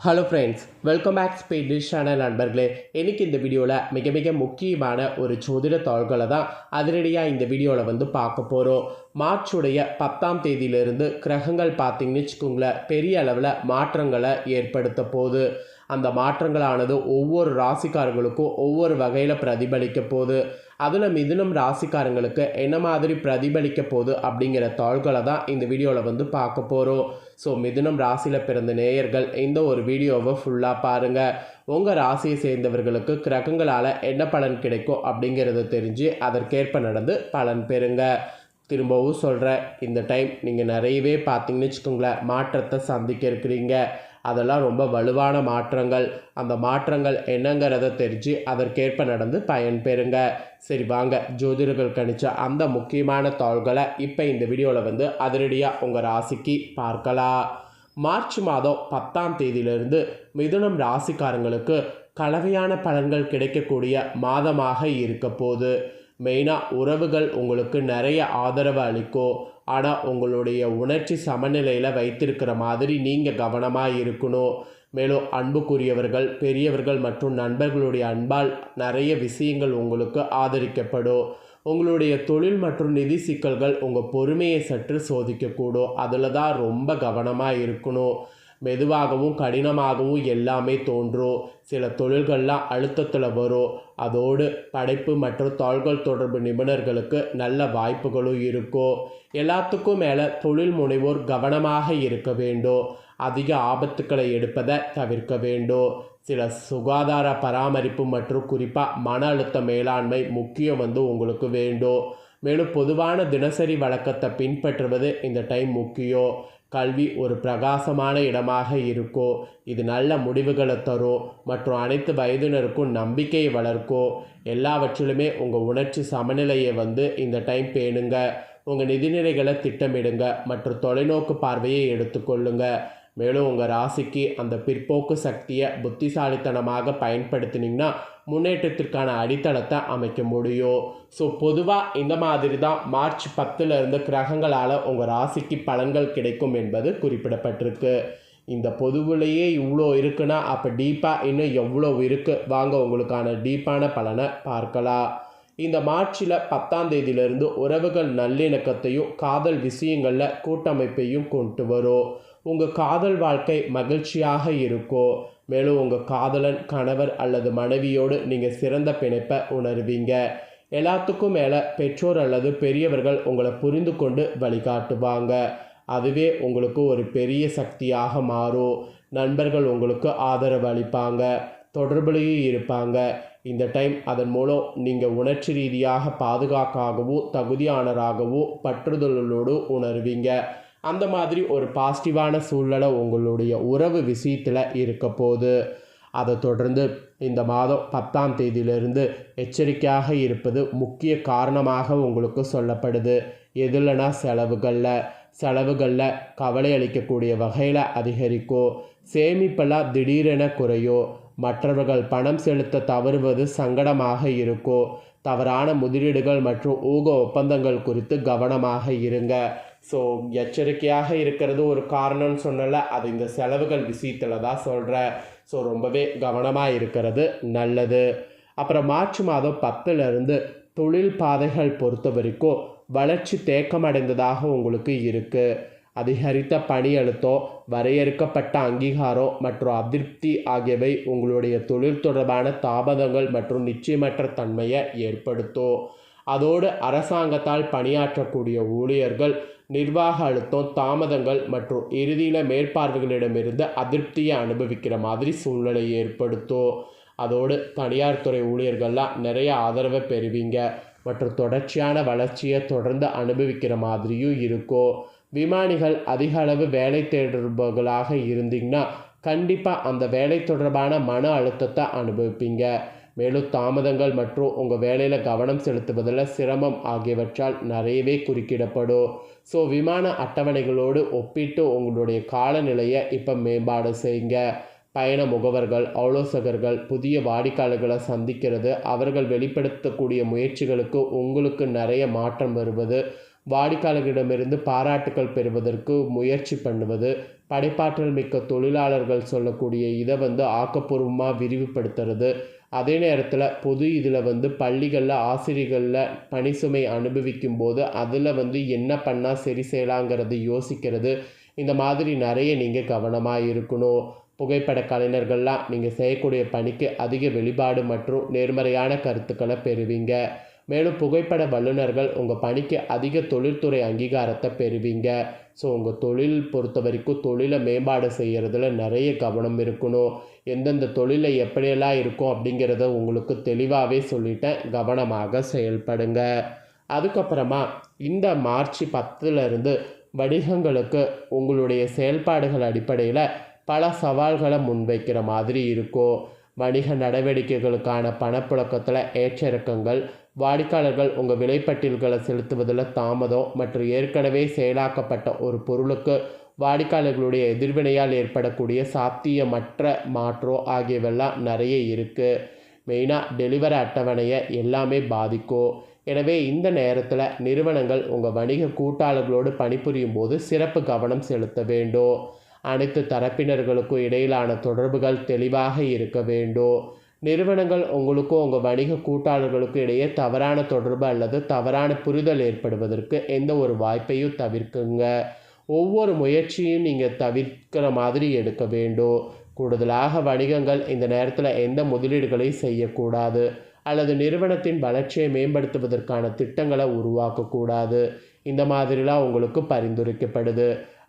Hello friends, welcome back speed dish channel நண்பர்களே. இன்றைக்கி இந்த வீடியோவில் மிக முக்கியமான ஒரு ஜோதிட தாள்களை தான் அதிரடியாக இந்த வீடியோவில் பார்க்க போகிறோம். மார்ச்சுடைய 10ஆம் தேதியிலிருந்து கிரகங்கள் பார்த்திங்கன்னு வச்சுக்கோங்களேன், பெரிய அளவில் மாற்றங்களை ஏற்படுத்த போகுது. அந்த மாற்றங்களானது ஒவ்வொரு ராசிக்காரங்களுக்கும் ஒவ்வொரு வகையில் பிரதிபலிக்க போகுது. அதில் மிதுனம் ராசிக்காரங்களுக்கு என்ன மாதிரி பிரதிபலிக்க போகுது அப்படிங்கிற தாள்களை தான் இந்த வீடியோவில் பார்க்க போகிறோம். ஸோ மிதுனம் ராசியில் பிறந்த நேயர்கள் இந்த ஒரு வீடியோவை ஃபுல்லாக பாருங்கள். உங்கள் ராசியை சேர்ந்தவர்களுக்கு கிரகங்களால் என்ன பலன் கிடைக்கும் அப்படிங்கிறத தெரிஞ்சு அதற்கேற்ப நடந்து பலன் பெறுங்க. திரும்பவும் சொல்கிறேன், இந்த டைம் நீங்கள் நிறையவே பார்த்தீங்கன்னு வச்சுக்கோங்களேன், மாற்றத்தை சந்திக்க இருக்கிறீங்க. அதெல்லாம் ரொம்ப வலுவான மாற்றங்கள். அந்த மாற்றங்கள் என்னங்கிறத தெரிஞ்சு அதற்கேற்ப நடந்து பயன் பெறுங்க. சரி வாங்க, ஜோதிடர்கள் கணிச்ச அந்த முக்கியமான தாள்களை இப்போ இந்த வீடியோவில் அதிரடியாக உங்கள் ராசிக்கு பார்க்கலாம். மார்ச் மாதம் 10ஆம் தேதியிலிருந்து மிதுனம் ராசிக்காரங்களுக்கு கலவையான பலன்கள் கிடைக்கக்கூடிய மாதமாக இருக்க போகுது. மெயினாக உறவுகள் உங்களுக்கு நிறைய ஆதரவு அளிக்கும். ஆனால் உங்களுடைய உணர்ச்சி சமநிலையில் வைத்திருக்கிற மாதிரி நீங்கள் கவனமாக இருக்கணும். மேலும் அன்புக்குரியவர்கள், பெரியவர்கள் மற்றும் நண்பர்களுடைய அன்பால் நிறைய விஷயங்கள் உங்களுக்கு ஆதரிக்கப்படும். உங்களுடைய தொழில் மற்றும் நிதி சிக்கல்கள் உங்கள் பொறுமையை சற்று சோதிக்கக்கூடும். அதில் தான் ரொம்ப கவனமாக இருக்கணும். மெதுவாகவும் கடினமாகவும் எல்லாமே தோன்றும். சில தொழில்கள்லாம் அழுத்தத்தில் வரும். அதோடு படைப்பு மற்றும் தாள்கள் தொடர்பு நிபுணர்களுக்கு நல்ல வாய்ப்புகளும் இருக்கும். எல்லாத்துக்கும் மேலே தொழில் முனைவோர் கவனமாக இருக்க வேண்டும். அதிக ஆபத்துக்களை எடுப்பதை தவிர்க்க வேண்டும். சில சுகாதார பராமரிப்பு மற்றும் குறிப்பாக மன அழுத்த மேலாண்மை முக்கியம் உங்களுக்கு வேண்டும். மேலும் பொதுவான தினசரி வழக்கத்தை பின்பற்றுவது இந்த டைம் முக்கியம். கல்வி ஒரு பிரகாசமான இடமாக இருக்கும். இது நல்ல முடிவுகளை தரும் மற்றும் அனைத்து வயதினருக்கும் நம்பிக்கையை வளர்க்கும். எல்லாவற்றிலுமே உங்கள் உணர்ச்சி சமநிலையை இந்த டைம் பேணுங்க. உங்கள் நிதிநிலைகளை திட்டமிடுங்க மற்றும் தொலைநோக்கு பார்வையை எடுத்துக்கொள்ளுங்க. மேலும் உங்கள் ராசிக்கு அந்த பிற்போக்கு சக்தியை புத்திசாலித்தனமாக பயன்படுத்தினீங்கன்னா முன்னேற்றத்திற்கான அடித்தளத்தை அமைக்க முடியும். ஸோ பொதுவாக இந்த மாதிரி தான் மார்ச் 10லேருந்து கிரகங்களால் உங்கள் ராசிக்கு பலன்கள் கிடைக்கும் என்பது குறிப்பிடப்பட்டிருக்கு. இந்த பொதுவிலேயே இவ்வளோ இருக்குன்னா அப்போ டீப்பாக இன்னும் எவ்வளோ இருக்குது, வாங்க உங்களுக்கான டீப்பான பலனை பார்க்கலாம். இந்த மார்ச்சில் 10ஆம் தேதியிலிருந்து உறவுகள் நல்லிணக்கத்தையும் காதல் விஷயங்களில் கூட்டமைப்பையும் கொண்டு வரும். உங்கள் காதல் வாழ்க்கை மகிழ்ச்சியாக இருக்கும். மேலும் உங்கள் காதலன், கணவர் அல்லது மனைவியோடு நீங்கள் சிறந்த பிணைப்பை உணர்வீங்க. எல்லாத்துக்கும் மேலே பெற்றோர் அல்லது பெரியவர்கள் உங்களை புரிந்து கொண்டு வழிகாட்டுவாங்க. அதுவே உங்களுக்கு ஒரு பெரிய சக்தியாக மாறும். நண்பர்கள் உங்களுக்கு ஆதரவு அளிப்பாங்க, தொடர்புலையும் இருப்பாங்க. இந்த டைம் அதன் மூலம் நீங்கள் உணர்ச்சி ரீதியாக பாதுகாக்காகவும் தகுதியானராகவும் பற்றுதலோடு உணர்வீங்க. அந்த மாதிரி ஒரு பாசிட்டிவான சூழ்நிலை உங்களுடைய உறவு விஷயத்தில் இருக்க போகுது. அதை தொடர்ந்து இந்த மாதம் 10ஆம் தேதியிலிருந்து எச்சரிக்கையாக இருப்பது முக்கிய காரணமாக உங்களுக்கு சொல்லப்படுது. எதுலனா செலவுகளில் கவலை அளிக்கக்கூடிய வகையில் அதிகரிக்கும். சேமிப்பெல்லாம் திடீரென குறையும். மற்றவர்கள் பணம் செலுத்த தவறுவது சங்கடமாக இருக்கும். தவறான முதலீடுகள் மற்றும் ஊக ஒப்பந்தங்கள் குறித்து கவனமாக இருங்க. ஸோ எச்சரிக்கையாக இருக்கிறது ஒரு காரணம்னு சொன்னல, அது இந்த செலவுகள் விஷயத்தில் தான் சொல்கிறேன். ஸோ ரொம்பவே கவனமாக இருக்கிறது நல்லது. அப்புறம் மார்ச் மாதம் 10லேருந்து தொழில் பாதைகள் பொறுத்த வரைக்கும் வளர்ச்சி தேக்கமடைந்ததாக உங்களுக்கு இருக்குது. அதிகரித்த பணி அழுத்தம், வரையறுக்கப்பட்ட அங்கீகாரம் மற்றும் அதிருப்தி ஆகியவை உங்களுடைய தொழில் தொடர்பான தாமதங்கள் மற்றும் நிச்சயமற்ற தன்மையை ஏற்படுத்தும். அதோடு அரசாங்கத்தால் பணியாற்றக்கூடிய ஊழியர்கள் நிர்வாக அழுத்தம், தாமதங்கள் மற்றும் இறுதியில் மேற்பார்வைகளிடமிருந்து அதிருப்தியை அனுபவிக்கிற மாதிரி சூழ்நிலை ஏற்படுத்தும். அதோடு தனியார் துறை ஊழியர்கள்லாம் நிறைய ஆதரவை பெறுவீங்க மற்றும் தொடர்ச்சியான வளர்ச்சியை தொடர்ந்து அனுபவிக்கிற மாதிரியும் இருக்கும். விமானிகள் அதிக அளவு வேலை தேடுபவர்களாக இருந்தீங்கன்னா கண்டிப்பாக அந்த வேலை தொடர்பான மன அழுத்தத்தை அனுபவிப்பீங்க. மேலும் தாமதங்கள் மற்றும் உங்கள் வேலையில் கவனம் செலுத்துவதில் சிரமம் ஆகியவற்றால் நிறையவே குறுக்கிடப்படும். ஸோ விமான அட்டவணைகளோடு ஒப்பிட்டு உங்களுடைய காலநிலையை இப்போ மேம்பாடு செய்யுங்க. பயண முகவர்கள், ஆலோசகர்கள், புதிய வாடிக்கையாளர்களை சந்திக்கிறது, அவர்கள் வெளிப்படுத்தக்கூடிய முயற்சிகளுக்கு உங்களுக்கு நிறைய மாற்றம் வருவது, வாடிக்கையாளர்களிடமிருந்து பாராட்டுக்கள் பெறுவதற்கு முயற்சி பண்ணுவது, படைப்பாற்றல் மிக்க தொழிலாளர்கள் சொல்லக்கூடிய இதை வந்து ஆக்கப்பூர்வமாக விரிவுபடுத்துறது. அதே நேரத்தில் பொது இதில் வந்து பள்ளிகளில் ஆசிரியர்களில் பணிசுமை அனுபவிக்கும் போது அதில் வந்து என்ன பண்ணால் சரி செய்யலாங்கிறது யோசிக்கிறது. இந்த மாதிரி நிறைய நீங்கள் கவனமாக இருக்கணும். புகைப்பட கலைஞர்கள்லாம் நீங்கள் செய்யக்கூடிய பணிக்கு அதிக வெளிப்பாடு மற்றும் நேர்மறையான கருத்துக்களை பெறுவீங்க. மேலும் புகைப்பட வல்லுநர்கள் உங்கள் பணிக்கு அதிக தொழில்துறை அங்கீகாரத்தை பெறுவீங்க. ஸோ உங்கள் தொழில் பொறுத்த வரைக்கும் தொழிலை மேம்பாடு செய்கிறதுல நிறைய கவனம் இருக்கணும். எந்தெந்த தொழிலில் எப்படியெல்லாம் இருக்கும் அப்படிங்கிறத உங்களுக்கு தெளிவாகவே சொல்லிட்டேன். கவனமாக செயல்படுங்க. அதுக்கப்புறமா இந்த மார்ச் 10 வணிகங்களுக்கு உங்களுடைய செயல்பாடுகள் அடிப்படையில் பல சவால்களை முன்வைக்கிற மாதிரி இருக்கும். வணிக நடவடிக்கைகளுக்கான பணப்புழக்கத்தில் ஏற்ற இறக்கங்கள், வாடிக்கையாளர்கள் உங்கள் விலைப்பட்டியல்களை செலுத்துவதில் தாமதம் மற்றும் ஏற்கனவே செயலாக்கப்பட்ட ஒரு பொருளுக்கு வாடிக்கையாளர்களுடைய எதிர்வினையால் ஏற்படக்கூடிய சாத்தியமற்ற மாற்றம் ஆகியவெல்லாம் நிறைய இருக்குது. மெயினாக டெலிவரி அட்டவணையை எல்லாமே பாதிக்கும். எனவே இந்த நேரத்தில் நிறுவனங்கள் உங்கள் வணிக கூட்டாளர்களோடு பணிபுரியும் போது சிறப்பு கவனம் செலுத்த வேண்டும். அனைத்து தரப்பினர்களுக்கும் இடையிலான தொடர்புகள் தெளிவாக இருக்க வேண்டும். நிறுவனங்கள் உங்களுக்கும் உங்கள் வணிக கூட்டாளர்களுக்கும் இடையே தவறான தொடர்பு அல்லது தவறான புரிதல் ஏற்படுவதற்கு எந்த ஒரு வாய்ப்பையும் தவிர்க்குங்க. ஒவ்வொரு முயற்சியும் நீங்கள் தவிர்க்கிற மாதிரி எடுக்க வேண்டும். கூடுதலாக வணிகங்கள் இந்த நேரத்தில் எந்த முதலீடுகளையும் செய்யக்கூடாது அல்லது நிறுவனத்தின் வளர்ச்சியை மேம்படுத்துவதற்கான திட்டங்களை உருவாக்கக்கூடாது. இந்த மாதிரிலாம் உங்களுக்கு பரிந்துரைக்கப்படுது.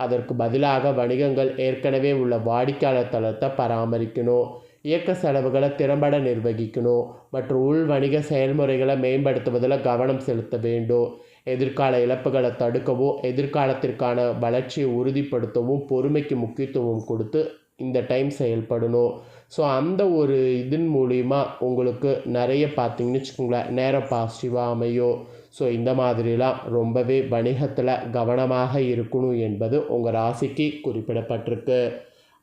அதற்கு பதிலாக வணிகங்கள் ஏற்கனவே உள்ள வாடிக்கையாளர் தளத்தை பராமரிக்கணும், இயக்க செலவுகளை திறம்பட நிர்வகிக்கணும் மற்றும் உள் வணிக செயல்முறைகளை மேம்படுத்துவதில் கவனம் செலுத்த வேண்டும். எதிர்கால இழப்புகளை தடுக்கவும் எதிர்காலத்திற்கான வளர்ச்சியை உறுதிப்படுத்தவும் பொறுமைக்கு முக்கியத்துவம் கொடுத்து இந்த டைம் செயல்படணும். ஸோ அந்த ஒரு இதன் மூலிமா உங்களுக்கு நிறைய பார்த்தீங்கன்னு வச்சுக்கோங்களேன், நேரம் பாசிட்டிவாக அமையும். ஸோ இந்த மாதிரிலாம் ரொம்பவே வணிகத்தில் கவனமாக இருக்கணும் என்பது உங்கள் ராசிக்கு குறிப்பிடப்பட்டிருக்கு.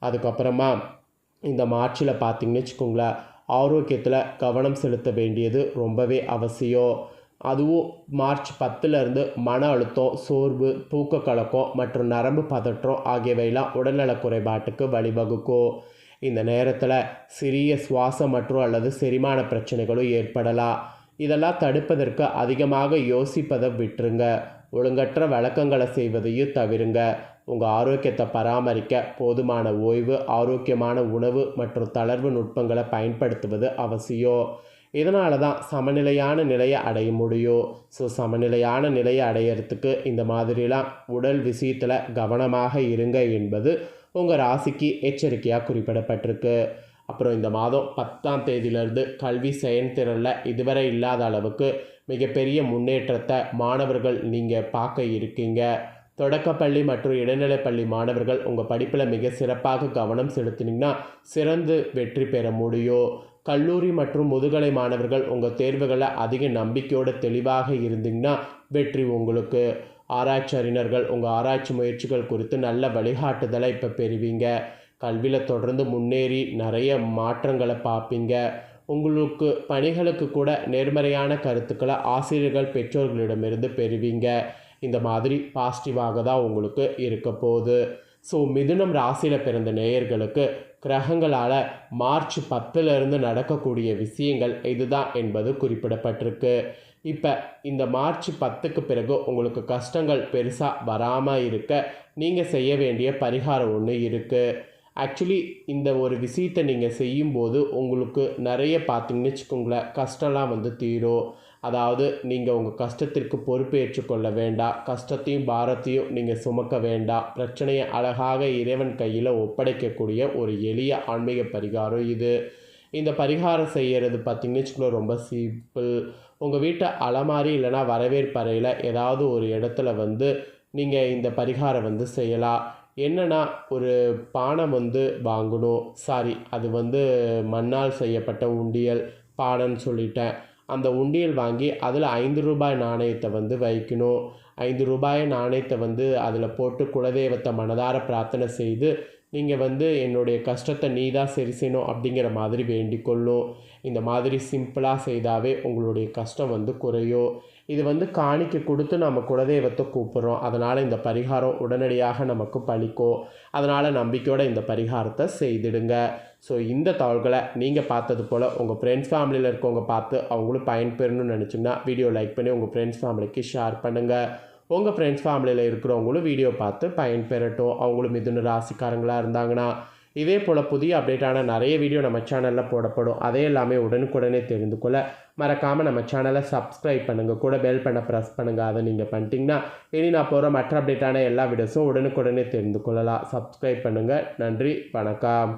அதுக்கப்புறமா இந்த மார்ச்சில் பார்த்தீங்கன்னு வச்சுக்கோங்களேன், ஆரோக்கியத்தில் கவனம் செலுத்த வேண்டியது ரொம்பவே அவசியம். அதுவும் மார்ச் 10 மன அழுத்தம், சோர்வு, தூக்க கலக்கம் மற்றும் நரம்பு பதற்றம் ஆகியவையெல்லாம் உடல்நல குறைபாட்டுக்கு வழிவகுக்கும். இந்த நேரத்தில் சிறிய சுவாச மற்றும் அல்லது செரிமான பிரச்சனைகளும் ஏற்படலாம். இதெல்லாம் தடுப்பதற்கு அதிகமாக யோசிப்பதை விட்டுருங்க. ஒழுங்கற்ற வழக்கங்களை செய்வதையும் தவிருங்க. உங்கள் ஆரோக்கியத்தை பராமரிக்க போதுமான ஓய்வு, ஆரோக்கியமான உணவு மற்றும் தளர்வு நுட்பங்களை பயன்படுத்துவது அவசியம். இதனால தான் சமநிலையான நிலையை அடைய முடியும். ஸோ சமநிலையான நிலையை அடையிறதுக்கு இந்த மாதிரிலாம் உடல் விஷயத்தில் கவனமாக இருங்க என்பது உங்கள் ராசிக்கு எச்சரிக்கையாக குறிப்பிடப்பட்டிருக்கு. அப்புறம் இந்த மாதம் 10 கல்வி செயல்திறனில் இதுவரை இல்லாத அளவுக்கு மிகப்பெரிய முன்னேற்றத்தை மாணவர்கள் நீங்கள் பார்க்க இருக்கீங்க. தொடக்கப்பள்ளி மற்றும் இடைநிலைப்பள்ளி மாணவர்கள் உங்கள் படிப்பில் மிக சிறப்பாக கவனம் செலுத்தினீங்கன்னா சிறந்து வெற்றி பெற முடியும். கல்லூரி மற்றும் முதுகலை மாணவர்கள் உங்கள் தேர்வுகளில் அதிக நம்பிக்கையோடு தெளிவாக இருந்தீங்கன்னா வெற்றி உங்களுக்கு. ஆராய்ச்சி அறிஞர்கள் உங்கள் ஆராய்ச்சி முயற்சிகள் குறித்து நல்ல வழிகாட்டுதலை இப்போ பெறுவீங்க. கல்வியில் தொடர்ந்து முன்னேறி நிறைய மாற்றங்களை பார்ப்பீங்க. உங்களுக்கு பணிகளுக்கு கூட நேர்மறையான கருத்துக்களை ஆசிரியர்கள் பெற்றோர்களிடமிருந்து பெறுவீங்க. இந்த மாதிரி பாசிட்டிவாக தான் உங்களுக்கு இருக்க போகுது. ஸோ மிதுனம் ராசியில் பிறந்த நேயர்களுக்கு கிரகங்களால் மார்ச் 10 நடக்கக்கூடிய விஷயங்கள் இதுதான் என்பது குறிப்பிடப்பட்டிருக்கு. இப்போ இந்த மார்ச் 10க்கு பிறகு உங்களுக்கு கஷ்டங்கள் பெருசாக வராமல் இருக்க நீங்கள் செய்ய வேண்டிய பரிகாரம் ஒன்று இருக்குது. ஆக்சுவலி இந்த ஒரு விஷயத்தை நீங்கள் செய்யும்போது உங்களுக்கு நிறைய பார்த்தீங்கன்னு வச்சுக்கோங்களேன், கஷ்டம்லாம் வந்து தீரும். அதாவது நீங்கள் உங்கள் கஷ்டத்திற்கு பொறுப்பு ஏற்றுக்கொள்ள வேண்டாம், கஷ்டத்தையும் பாரத்தையும் நீங்கள் சுமக்க வேண்டாம். பிரச்சனையை அழகாக இறைவன் கையில் ஒப்படைக்கக்கூடிய ஒரு எளிய ஆன்மீக பரிகாரம் இது. இந்த பரிகாரம் செய்கிறது பார்த்தீங்கன்னு வச்சுக்கோங்களேன், ரொம்ப சிம்பிள். உங்கள் வீட்டை அலமாரி இல்லைனா வரவேற்பறையில் ஏதாவது ஒரு இடத்துல வந்து நீங்கள் இந்த பரிகாரம் வந்து செய்யலாம். என்னென்னா, ஒரு பானை வந்து வாங்கணும். அது வந்து மண்ணால் செய்யப்பட்ட உண்டியல் பானைன்னு சொல்லிட்டேன். அந்த உண்டியல் வாங்கி அதில் 5 ரூபாய் நாணயத்தை வந்து வைக்கணும். 5 ரூபாய் நாணயத்தை வந்து அதில் போட்டு குலதெய்வத்தை மனதார பிரார்த்தனை செய்து நீங்கள் வந்து என்னுடைய கஷ்டத்தை நீ தான் சரி செய்யணும் அப்படிங்கிற மாதிரி வேண்டிக்கொள்ளும். இந்த மாதிரி சிம்பிளாக செய்தாவே உங்களுடைய கஷ்டம் வந்து குறையும். இது வந்து காணிக்கை கொடுத்து நம்ம குலதெய்வத்தை கூப்பிட்றோம். அதனால் இந்த பரிகாரம் உடனடியாக நமக்கு பலிக்கும். அதனால் நம்பிக்கையோடு இந்த பரிகாரத்தை செய்திடுங்க. ஸோ இந்த தகவல்களை நீங்கள் பார்த்தது போல் உங்கள் ஃப்ரெண்ட்ஸ் ஃபேமிலியில் இருக்கவங்க பார்த்து அவங்களும் பயன்பெறணும்னு நினச்சிங்கன்னா வீடியோ லைக் பண்ணி உங்கள் ஃப்ரெண்ட்ஸ் ஃபேமிலிக்கு ஷேர் பண்ணுங்கள். உங்கள் ஃப்ரெண்ட்ஸ் ஃபேமிலியில் இருக்கிறவங்களும் வீடியோ பார்த்து பயன்பெறட்டும். அவங்களும் மிதுன ராசிக்காரங்களாக இருந்தாங்கன்னா இதே போல் புதிய அப்டேட்டான நிறைய வீடியோ நம்ம சேனலில் போடப்படும். அதே எல்லாமே உடனுக்குடனே தெரிந்து கொள்ள மறக்காமல் நம்ம சேனலை சப்ஸ்கிரைப் பண்ணுங்கள். கூட பெல் பண்ண ப்ரெஸ் பண்ணுங்கள். அதை நீங்கள் பண்ணிட்டீங்கன்னா இனி நான் போகிற மற்ற அப்டேட்டான எல்லா வீடியோஸும் உடனுக்குடனே தெரிந்து கொள்ளலாம். சப்ஸ்கிரைப் பண்ணுங்கள். நன்றி, வணக்கம்.